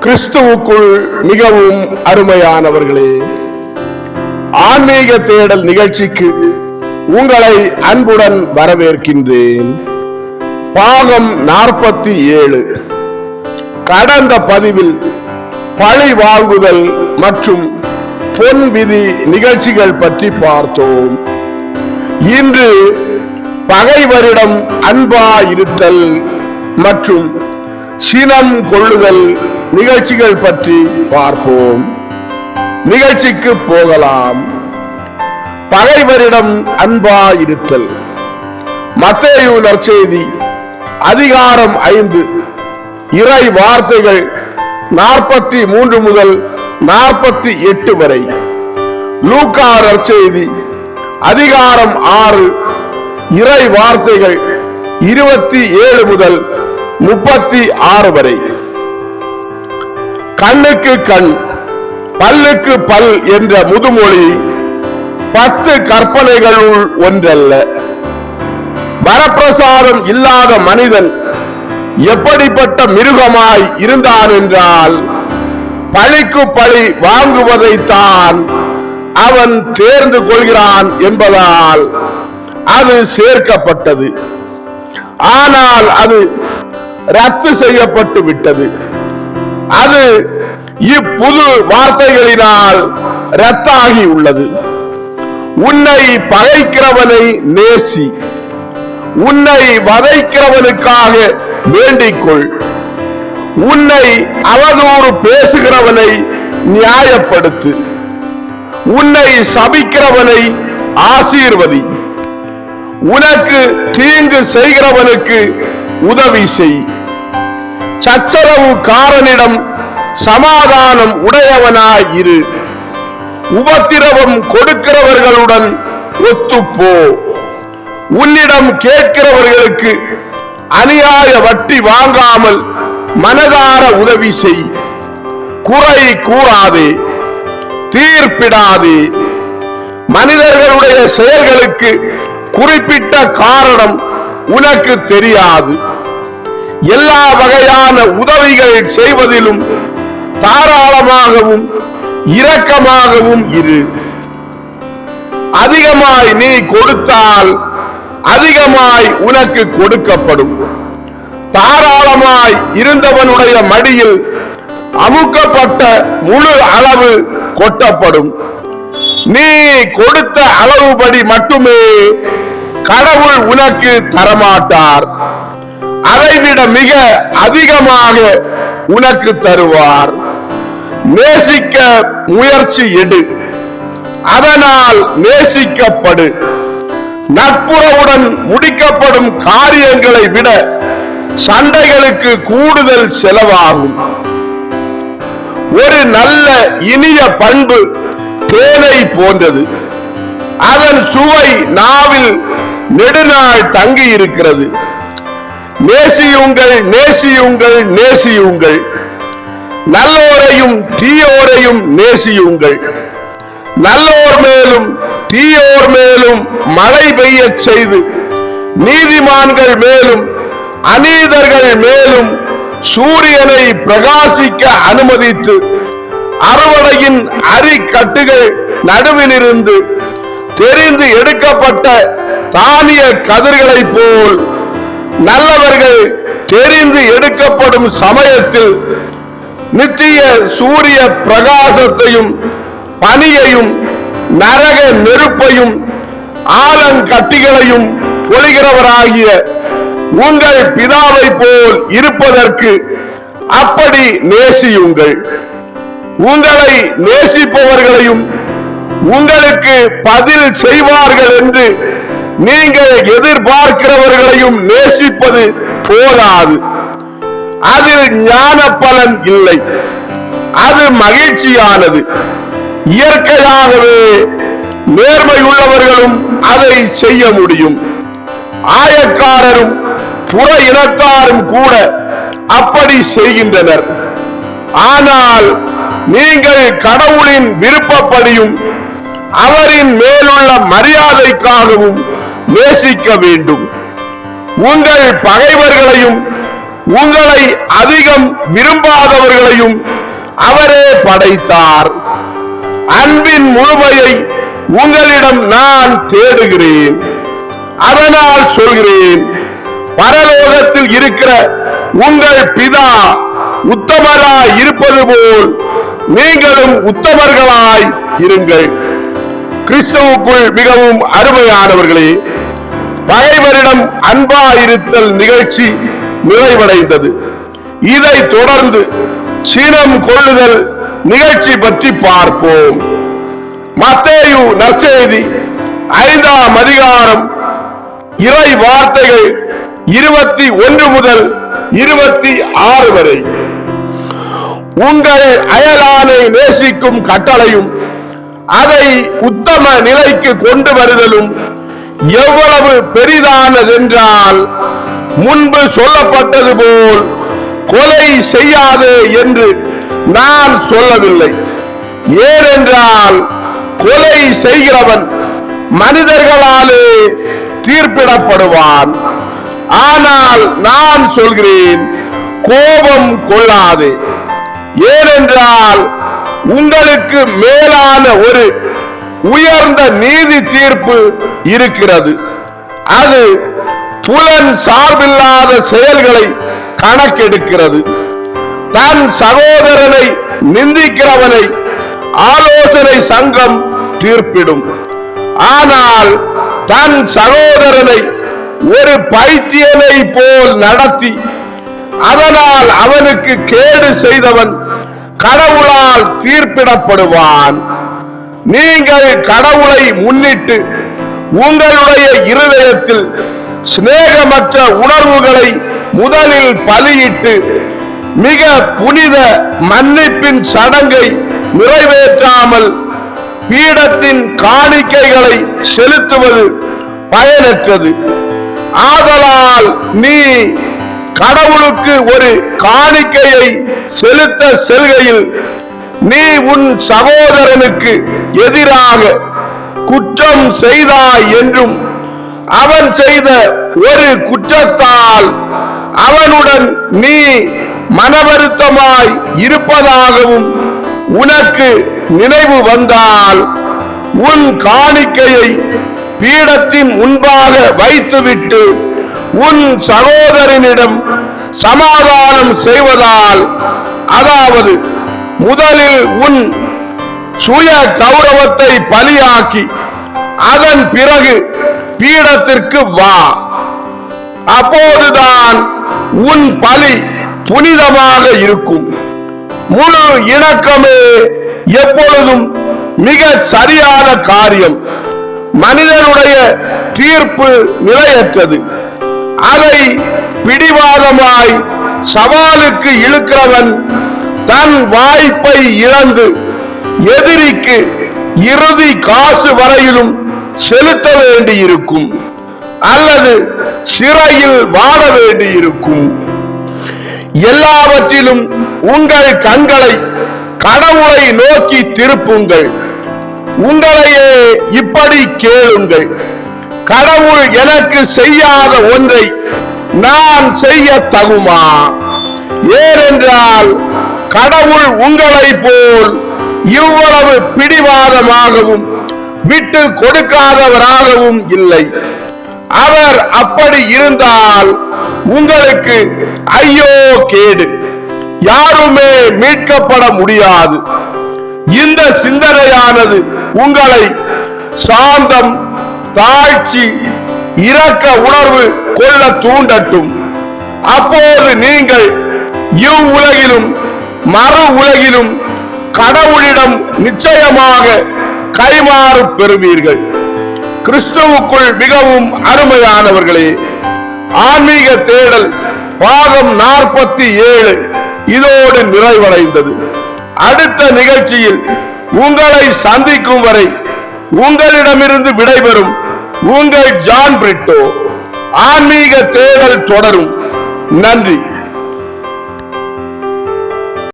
கிறிஸ்துவுக்குள் மிகவும் அருமையானவர்களே, ஆன்மீக தேடல் நிகழ்ச்சிக்கு உங்களை அன்புடன் வரவேற்கின்றேன். பாகம் 47. கடந்த பதிவில் பழி வாங்குதல் மற்றும் பொன் விதி நிகழ்ச்சிகள் பற்றி பார்த்தோம். இன்று பகைவரிடம் அன்பாயிருத்தல் மற்றும் சினம் கொள்ளுதல் நிகழ்ச்சிகள் பற்றி பார்ப்போம். நிகழ்ச்சிக்கு போகலாம். பகைவரிடம் அன்பாயிருத்தல். மத்தேயு நற்செய்தி அதிகாரம் 5 இறை வார்த்தைகள் 43 முதல் 48 வரை. லூக்கா நற்செய்தி அதிகாரம் 6 இறை வார்த்தைகள் 27 முதல் 36 வரை. கண்ணுக்கு கண் பல்லுக்கு பல் என்ற முதுமொழி 10 கற்பனைகளுள் ஒன்றல்ல. வரப்பிரசாதம் இல்லாத மனிதன் எப்படிப்பட்ட மிருகமாய் இருந்தான் என்றால், பழிக்கு பழி வாங்குவதைத்தான் அவன் தேர்ந்து கொள்கிறான் என்பதால் அது சேர்க்கப்பட்டது. ஆனால் அது ரத்து செய்யப்பட்டு விட்டது. அது இப்புது வார்த்தைகளினால் ரத்தாகி உள்ளது. உன்னை பகைக்கிறவனை நேசி, உன்னை வதைக்கிறவனுக்காக வேண்டிக்கொள், உன்னை அவதூறு பேசுகிறவனை நியாயப்படுத்து, உன்னை சபிக்கிறவனை ஆசீர்வதி, உனக்கு தீங்கு செய்கிறவனுக்கு உதவி செய், சச்சரவுக்காரனிடம் சமாதானம் உடையவனாய் இரு, உபத்திரவம் கொடுக்கிறவர்களுடன் ஒத்துப்போ, உன்னிடம் கேட்கிறவர்களுக்கு அநியாய வட்டி வாங்காமல் மனதார உதவி செய், குறை கூறாதே, தீர்ப்பிடாதே. மனிதர்களுடைய செயல்களுக்கு குறிப்பிட்ட காரணம் உனக்கு தெரியாது. எல்லா வகையான உதவிகள் செய்வதிலும் தாராளமாகவும் இரக்கமாகவும் இரு. அதிகமாய் நீ கொடுத்தால் அதிகமாய் உனக்கு கொடுக்கப்படும். தாராளமாய் இருந்தவனுடைய மடியில் அமுக்கப்பட்ட முழு அளவு கொட்டப்படும். நீ கொடுத்த அளவுபடி மட்டுமே கடவுள் உனக்கு தரமாட்டார், அதைவிட மிக அதிகமாக உனக்கு தருவார். நேசிக்க முயற்சி எடு, அதனால் நேசிக்கப்படு. நட்புறவுடன் முடிக்கப்படும் காரியங்களை விட சண்டைகளுக்கு கூடுதல் செலவாகும். ஒரு நல்ல இனிய பண்பு தேனை போன்றது. அதன் சுவை நாவில் நெடுநாள் தங்கி இருக்கிறது. நேசியுங்கள், நேசியுங்கள், நேசியுங்கள். நல்லோரையும் தீயோரையும் நேசியுங்கள். நல்லோர் மேலும் தீயோர் மேலும் மழை பெய்ய செய்து, நீதிமான்கள் மேலும் அநீதர்கள் மேலும் சூரியனை பிரகாசிக்க அனுமதித்து, அறுவடையின் அரிக்கட்டுகள் நடுவிலிருந்து தெரிந்து எடுக்கப்பட்ட தானிய கதிர்களை போல் நல்லவர்கள் தெரிந்து எடுக்கப்படும் சமயத்தில் நித்திய சூரிய பிரகாசத்தையும் பனியையும் நரக நெருப்பையும் ஆலங்கட்டிகளையும் பொழிகிறவராகிய உங்கள் பிதாவை போல் இருப்பதற்கு அப்படி நேசியுங்கள். உங்களை நேசிப்பவர்களையும் உங்களுக்கு பதில் செய்வார்கள் என்று நீங்கள் எதிர்பார்க்கிறவர்களையும் நேசிப்பது போதாது. அதில் ஞான பலன் இல்லை. அது மகிழ்ச்சியானது. இயற்கையாகவே நேர்மையுள்ளவர்களும் அதை செய்ய முடியும். ஆயக்காரரும் புற இனத்தாரும் கூட அப்படி செய்கின்றனர். ஆனால் நீங்கள் கடவுளின் விருப்பப்படியும் அவரின் மேலுள்ள மரியாதைக்காகவும் நேசிக்க வேண்டும். உங்கள் பகைவர்களையும் உங்களை அதிகம் விரும்பாதவர்களையும் அவரே படைத்தார். அன்பின் முழுமையை உங்களிடம் நான் தேடுகிறேன். அதனால் சொல்கிறேன், பரலோகத்தில் இருக்கிற உங்கள் பிதா உத்தமராய் இருப்பது போல் நீங்களும் உத்தமர்களாய் இருங்கள். கிறிஸ்துவுக்குள் மிகவும் அருமையானவர்களே, பகைவரிடம் அன்பாயிருத்தல் நிகழ்ச்சி நிறைவடைந்தது. இதை தொடர்ந்து சினம் கொள்ளுதல் நிகழ்ச்சி பற்றி பார்ப்போம். மத்தேயு நற்செய்தி 5ஆம் அதிகாரம் இறை வார்த்தைகள் 21 முதல் 26 வரை. உங்கள் அயலானை நேசிக்கும் கட்டளையும் அதை உத்தம நிலைக்கு கொண்டு வருதலும் எவ்வளவு பெரிதானதென்றால், முன்பு சொல்லப்பட்டது போல் கொலை செய்யாதே என்று நான் சொல்லவில்லை. ஏனென்றால் கொலை செய்கிறவன் மனிதர்களாலே தீர்ப்பிடப்படுவான். ஆனால் நான் சொல்கிறேன், கோபம் கொள்ளாதே. ஏனென்றால் உங்களுக்கு மேலான ஒரு உயர்ந்த நீதி தீர்ப்பு இருக்கிறது. அது புலன் சார்பில்லாத செயல்களை கணக்கெடுக்கிறது. தன் சகோதரனை நிந்திக்கிறவனை ஆலோசனை சங்கம் தீர்ப்பிடும். ஆனால் தன் சகோதரனை ஒரு பைத்தியனை போல் நடத்தி அதனால் அவனுக்கு கேடு செய்தவன் கடவுளால் தீர்ப்பிடப்படுவான். நீங்கள் கடவுளை முன்னிட்டு உங்களுடைய இருதயத்தில் சிநேகமற்ற உணர்வுகளை முதலில் பலியிட்டு மிக புனித மன்னிப்பின் சடங்கை நிறைவேற்றாமல் பீடத்தின் காணிக்கைகளை செலுத்துவது பயனற்றது. ஆதலால் நீ கடவுளுக்கு ஒரு காணிக்கையை செலுத்த செல்கையில் நீ உன் சகோதரனுக்கு எதிராக குற்றம் செய்தாய் என்றும் அவன் செய்த ஒரு குற்றத்தால் அவனுடன் நீ மனவருத்தமாய் இருப்பதாகவும் உனக்கு நினைவு வந்தால் உன் காணிக்கையை பீடத்தின் முன்பாக வைத்துவிட்டு உன் சகோதரனிடம் சமாதானம் செய்வதால், அதாவது முதலில் உன் சுய கௌரவத்தை பலியாக்கி அதன் பிறகு பீடத்திற்கு வா. அப்போதுதான் உன் பலி புனிதமாக இருக்கும். முழு இணக்கமே எப்பொழுதும் மிக சரியான காரியம். மனிதனுடைய தீர்ப்பு நிலையற்றது. அதை பிடிவாதமாய் சவாலுக்கு இழுக்கிறவன் தன் வாய்ப்பை இழந்து எதிரிக்கு இறுதி காசு வரையிலும் செலுத்த வேண்டியிருக்கும் அல்லது சிறையில் வாழ வேண்டியிருக்கும். எல்லாவற்றிலும் உங்கள் கண்களை கடவுளை நோக்கி திருப்புங்கள். உங்களையே இப்படி கேளுங்கள், கடவுள் எனக்கு செய்யாத ஒன்றை நான் செய்ய தகுமா? ஏனென்றால் கடவுள் உங்களை போல் இவ்வளவு பிடிவாதமாகவும் விட்டு கொடுக்காதவராகவும் இல்லை. அவர் அப்படி இருந்தால் உங்களுக்கு ஐயோ கேடு, யாருமே மீட்கப்பட முடியாது. இந்த சிந்தனையானது உங்களை சாந்தம், தாழ்ச்சி, இரக்க உணர்வு கொள்ள தூண்டட்டும். அப்போது நீங்கள் இவ்வுலகிலும் மறு உலகிலும் கடவுளிடம் நிச்சயமாக கைமாறு பெறுவீர்கள். கிறிஸ்துவுக்குள் மிகவும் அருமையானவர்களே, ஆன்மீக தேடல் பாகம் 47 இதோடு நிறைவடைந்தது. அடுத்த நிகழ்ச்சியில் உங்களை சந்திக்கும் வரை உங்களிடமிருந்து விடைபெறும் உங்கள் ஜான் பிரிட்டோ. ஆன்மீக தேடல் தொடரும். நன்றி.